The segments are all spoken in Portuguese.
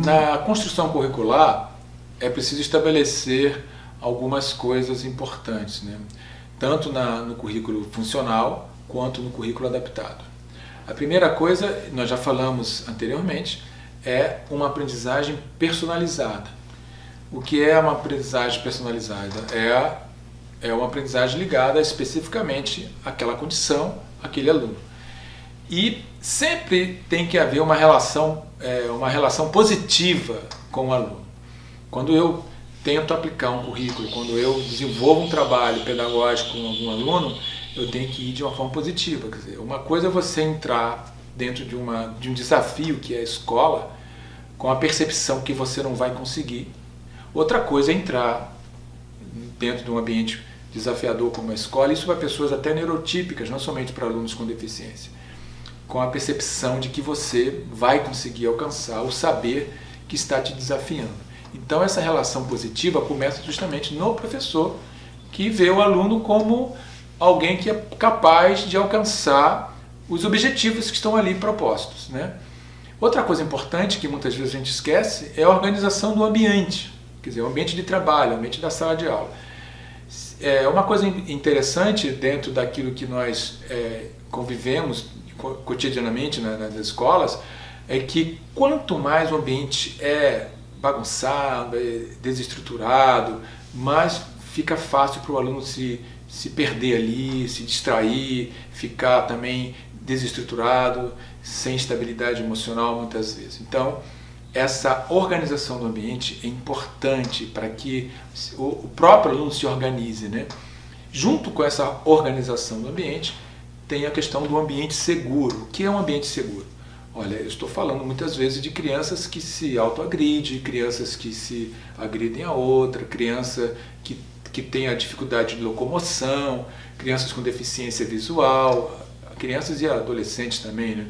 Na construção curricular é preciso estabelecer algumas coisas importantes, né? Tanto no currículo funcional quanto no currículo adaptado. A primeira coisa, nós já falamos anteriormente, é uma aprendizagem personalizada. O que é uma aprendizagem personalizada? É uma aprendizagem ligada especificamente àquela condição, àquele aluno. E sempre tem que haver uma relação positiva com o aluno. Quando eu tento aplicar um currículo, quando eu desenvolvo um trabalho pedagógico com algum aluno, eu tenho que ir de uma forma positiva. Quer dizer, uma coisa é você entrar dentro de um desafio que é a escola, com a percepção que você não vai conseguir. Outra coisa é entrar dentro de um ambiente desafiador como a escola, isso para pessoas até neurotípicas, não somente para alunos com deficiência, com a percepção de que você vai conseguir alcançar o saber que está te desafiando. Então essa relação positiva começa justamente no professor, que vê o aluno como alguém que é capaz de alcançar os objetivos que estão ali propostos, né? Outra coisa importante que muitas vezes a gente esquece é a organização do ambiente, quer dizer, o ambiente de trabalho, o ambiente da sala de aula. Uma coisa interessante dentro daquilo que nós convivemos cotidianamente nas escolas é que quanto mais o ambiente é bagunçado, é desestruturado, mais fica fácil para o aluno se perder ali, se distrair, ficar também desestruturado, sem estabilidade emocional muitas vezes. Então, essa organização do ambiente é importante para que o próprio aluno se organize, né? Junto com essa organização do ambiente, tem a questão do ambiente seguro. O que é um ambiente seguro? Olha, eu estou falando muitas vezes de crianças que se autoagridem, crianças que se agridem a outra, criança que tem a dificuldade de locomoção, crianças com deficiência visual, crianças e adolescentes também, né?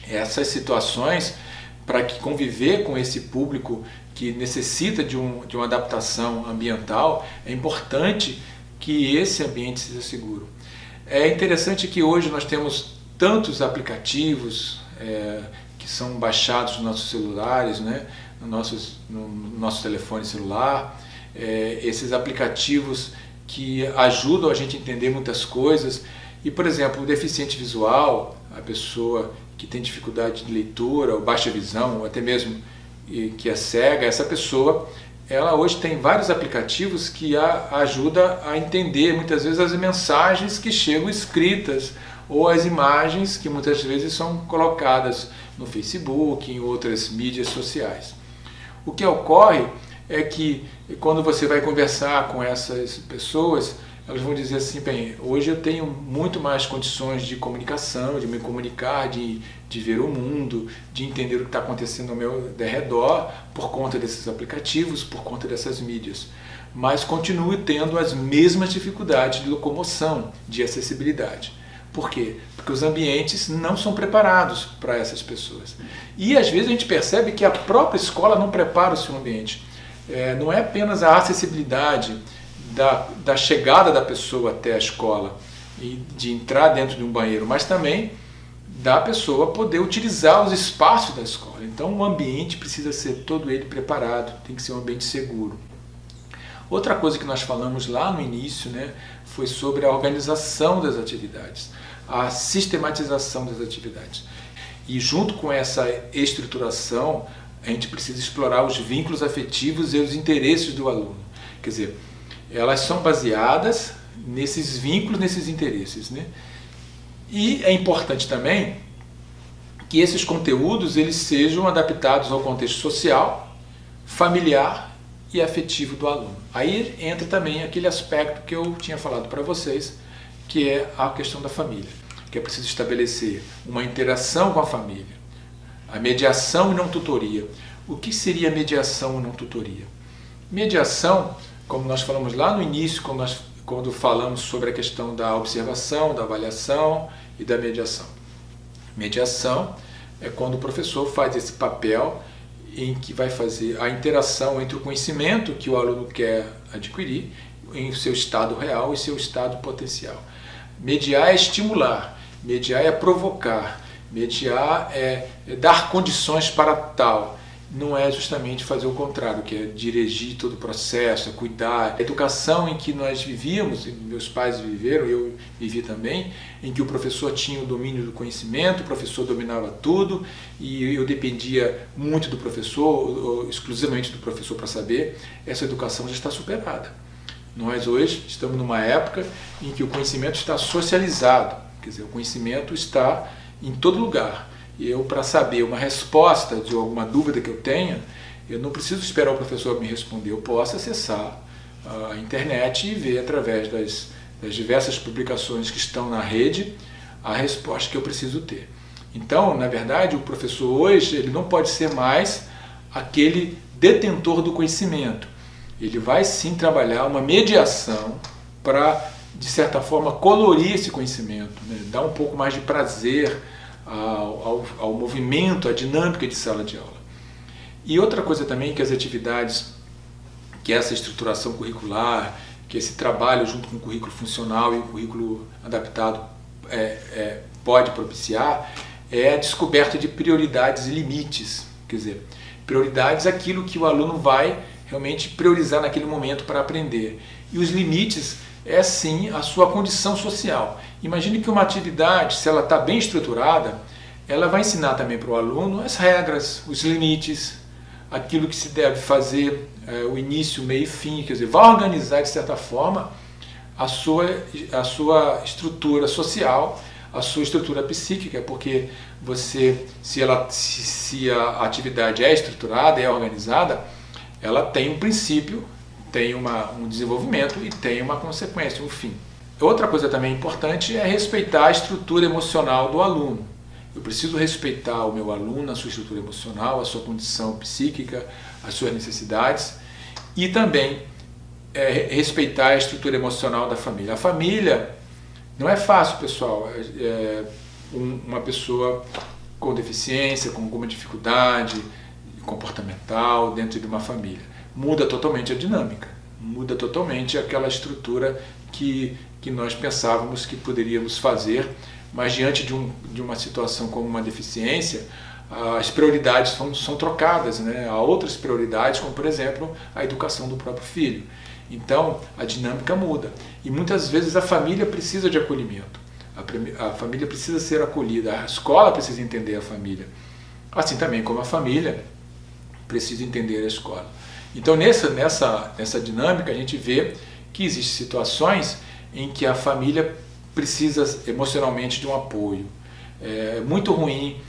Essas situações, para que conviver com esse público que necessita de uma adaptação ambiental, é importante que esse ambiente seja seguro. É interessante que hoje nós temos tantos aplicativos que são baixados nos nossos celulares, né? no nosso telefone celular, esses aplicativos que ajudam a gente a entender muitas coisas. E, por exemplo, o deficiente visual, a pessoa que tem dificuldade de leitura, ou baixa visão, ou até mesmo que é cega, essa pessoa, ela hoje tem vários aplicativos que ajuda a entender muitas vezes as mensagens que chegam escritas, ou as imagens que muitas vezes são colocadas no Facebook, em outras mídias sociais. O que ocorre é que quando você vai conversar com essas pessoas, elas vão dizer assim, bem, hoje eu tenho muito mais condições de comunicação, de me comunicar, de ver o mundo, de entender o que está acontecendo ao meu redor, por conta desses aplicativos, por conta dessas mídias. Mas continuo tendo as mesmas dificuldades de locomoção, de acessibilidade. Por quê? Porque os ambientes não são preparados para essas pessoas. E às vezes a gente percebe que a própria escola não prepara o seu ambiente. Não é apenas a acessibilidade da chegada da pessoa até a escola e de entrar dentro de um banheiro, mas também da pessoa poder utilizar os espaços da escola. Então o ambiente precisa ser todo ele preparado, tem que ser um ambiente seguro. Outra coisa que nós falamos lá no início, né, foi sobre a organização das atividades, a sistematização das atividades. E junto com essa estruturação, a gente precisa explorar os vínculos afetivos e os interesses do aluno. Quer dizer, elas são baseadas nesses vínculos, nesses interesses, né? E é importante também que esses conteúdos eles sejam adaptados ao contexto social, familiar e afetivo do aluno. Aí entra também aquele aspecto que eu tinha falado para vocês, que é a questão da família, que é preciso estabelecer uma interação com a família, a mediação e não tutoria. O que seria mediação e não tutoria? Mediação, como nós falamos lá no início, quando falamos sobre a questão da observação, da avaliação e da mediação. Mediação é quando o professor faz esse papel em que vai fazer a interação entre o conhecimento que o aluno quer adquirir em seu estado real e seu estado potencial. Mediar é estimular, mediar é provocar, mediar é dar condições para tal. não é justamente fazer o contrário, que é dirigir todo o processo, é cuidar. A educação em que nós vivíamos, meus pais viveram, eu vivi também, em que o professor tinha o domínio do conhecimento, o professor dominava tudo e eu dependia muito do professor, ou exclusivamente do professor para saber, essa educação já está superada. Nós hoje estamos numa época em que o conhecimento está socializado, quer dizer, o conhecimento está em todo lugar. Eu, para saber uma resposta de alguma dúvida que eu tenha, eu não preciso esperar o professor me responder, eu posso acessar a internet e ver através das diversas publicações que estão na rede a resposta que eu preciso ter. Então, na verdade, o professor hoje ele não pode ser mais aquele detentor do conhecimento. Ele vai sim trabalhar uma mediação para, de certa forma, colorir esse conhecimento, né? Dar um pouco mais de prazer ao movimento, à dinâmica de sala de aula. E outra coisa também que as atividades, que essa estruturação curricular, que esse trabalho junto com o currículo funcional e o currículo adaptado pode propiciar, é a descoberta de prioridades e limites. Quer dizer, prioridades é aquilo que o aluno vai realmente priorizar naquele momento para aprender. E os limites é sim a sua condição social. Imagine que uma atividade, se ela está bem estruturada, ela vai ensinar também para o aluno as regras, os limites, aquilo que se deve fazer, o início, meio e fim, quer dizer, vai organizar de certa forma a sua estrutura social, a sua estrutura psíquica, porque você, se a atividade é estruturada, é organizada, ela tem um princípio, tem um desenvolvimento e tem uma consequência, um fim. Outra coisa também importante é respeitar a estrutura emocional do aluno. Eu preciso respeitar o meu aluno, a sua estrutura emocional, a sua condição psíquica, as suas necessidades e também respeitar a estrutura emocional da família. A família não é fácil, pessoal. Uma pessoa com deficiência, com alguma dificuldade comportamental dentro de uma família. Muda totalmente a dinâmica, muda totalmente aquela estrutura que nós pensávamos que poderíamos fazer, mas diante de uma situação como uma deficiência, as prioridades são trocadas, né? Há outras prioridades, como por exemplo a educação do próprio filho. Então a dinâmica muda e muitas vezes a família precisa de acolhimento, a família precisa ser acolhida, a escola precisa entender a família, assim também como a família precisa entender a escola. Então nessa dinâmica a gente vê que existem situações em que a família precisa emocionalmente de um apoio. É muito ruim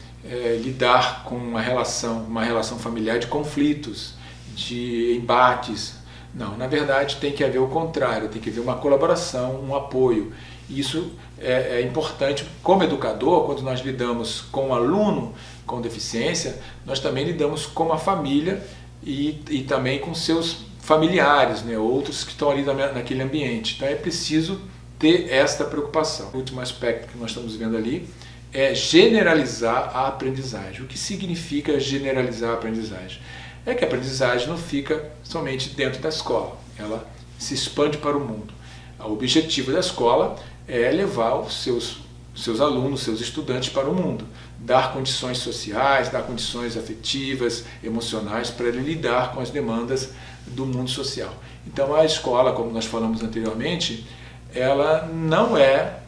lidar com uma relação familiar de conflitos, de embates. Não, na verdade tem que haver o contrário, tem que haver uma colaboração, um apoio. Isso é importante como educador, quando nós lidamos com um aluno com deficiência, nós também lidamos com a família e também com seus familiares, né, outros que estão ali naquele ambiente. Então é preciso ter esta preocupação. O último aspecto que nós estamos vendo ali é generalizar a aprendizagem. O que significa generalizar a aprendizagem? É que a aprendizagem não fica somente dentro da escola, ela se expande para o mundo. O objetivo da escola é levar os seus alunos, seus estudantes para o mundo, dar condições sociais, dar condições afetivas, emocionais para ele lidar com as demandas do mundo social. Então a escola, como nós falamos anteriormente, ela não é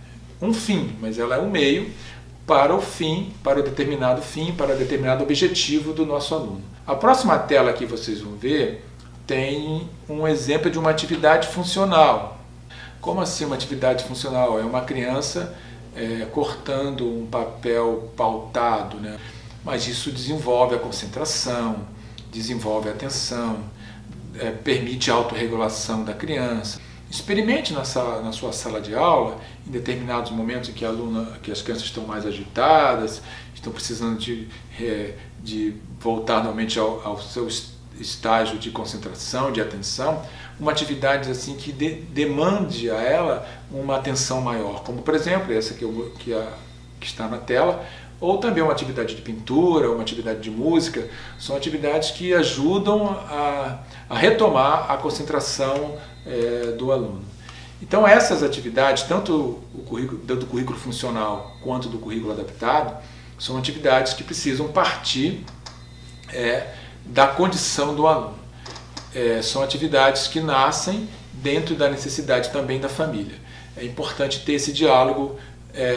um fim, mas ela é um meio para o fim, para o determinado fim, para o determinado objetivo do nosso aluno. A próxima tela que vocês vão ver tem um exemplo de uma atividade funcional. Como assim uma atividade funcional? É uma criança cortando um papel pautado, né? Mas isso desenvolve a concentração, desenvolve a atenção, permite a autorregulação da criança. Experimente na sua sala de aula, em determinados momentos em que as crianças estão mais agitadas, estão precisando de voltar novamente ao seu estágio de concentração, de atenção, uma atividade assim que demande a ela uma atenção maior, como por exemplo essa que está na tela, ou também uma atividade de pintura, uma atividade de música, são atividades que ajudam a retomar a concentração do aluno. Então essas atividades, tanto do currículo funcional quanto do currículo adaptado, são atividades que precisam partir da condição do aluno. São atividades que nascem dentro da necessidade também da família. É importante ter esse diálogo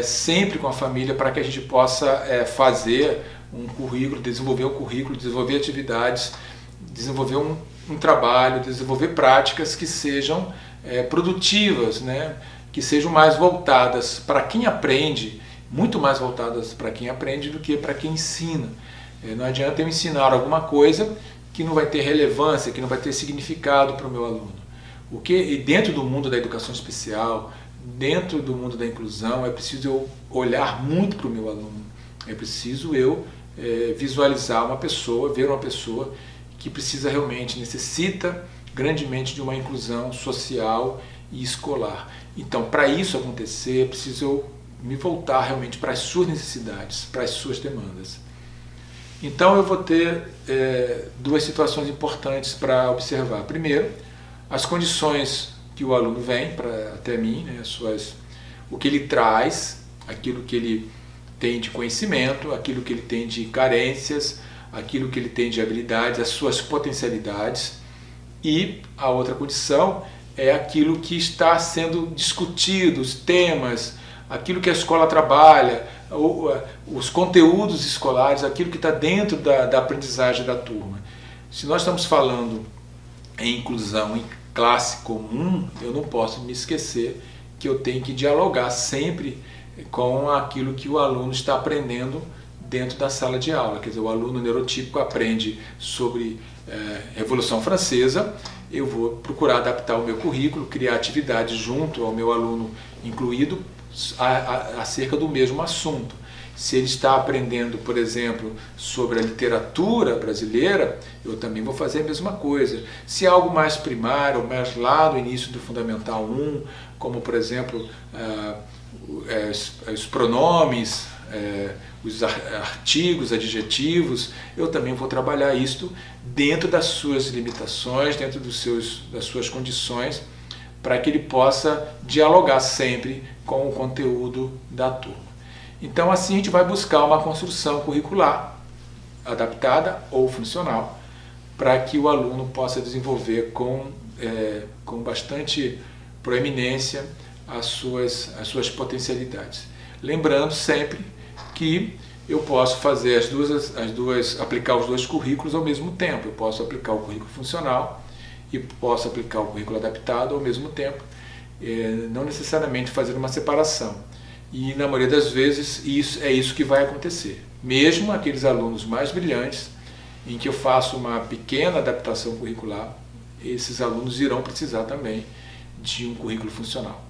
sempre com a família para que a gente possa fazer um currículo, desenvolver atividades, desenvolver um trabalho, desenvolver práticas que sejam produtivas, né? Que sejam mais voltadas para quem aprende, muito mais voltadas para quem aprende do que para quem ensina. Não adianta eu ensinar alguma coisa que não vai ter relevância, que não vai ter significado para o meu aluno. E dentro do mundo da educação especial, dentro do mundo da inclusão, é preciso eu olhar muito para o meu aluno. É preciso eu visualizar uma pessoa, ver uma pessoa que precisa realmente, necessita grandemente de uma inclusão social e escolar. Então, para isso acontecer, é preciso eu me voltar realmente para as suas necessidades, para as suas demandas. Então eu vou ter duas situações importantes para observar. Primeiro, as condições que o aluno vem até mim, né, o que ele traz, aquilo que ele tem de conhecimento, aquilo que ele tem de carências, aquilo que ele tem de habilidades, as suas potencialidades. E a outra condição é aquilo que está sendo discutido, os temas, aquilo que a escola trabalha, os conteúdos escolares, aquilo que está dentro da aprendizagem da turma. Se nós estamos falando em inclusão em classe comum, eu não posso me esquecer que eu tenho que dialogar sempre com aquilo que o aluno está aprendendo dentro da sala de aula. Quer dizer, o aluno neurotípico aprende sobre Revolução Francesa, eu vou procurar adaptar o meu currículo, criar atividades junto ao meu aluno incluído acerca do mesmo assunto. Se ele está aprendendo, por exemplo, sobre a literatura brasileira, eu também vou fazer a mesma coisa. Se é algo mais primário, mais lá no início do Fundamental 1, como, por exemplo, os pronomes, os artigos, adjetivos, eu também vou trabalhar isto dentro das suas limitações, dentro das suas condições, para que ele possa dialogar sempre com o conteúdo da turma. Então assim a gente vai buscar uma construção curricular adaptada ou funcional para que o aluno possa desenvolver com bastante proeminência as suas potencialidades. Lembrando sempre que eu posso fazer aplicar os dois currículos ao mesmo tempo. Eu posso aplicar o currículo funcional e posso aplicar o currículo adaptado ao mesmo tempo, não necessariamente fazer uma separação. E na maioria das vezes isso que vai acontecer. Mesmo aqueles alunos mais brilhantes, em que eu faço uma pequena adaptação curricular, esses alunos irão precisar também de um currículo funcional.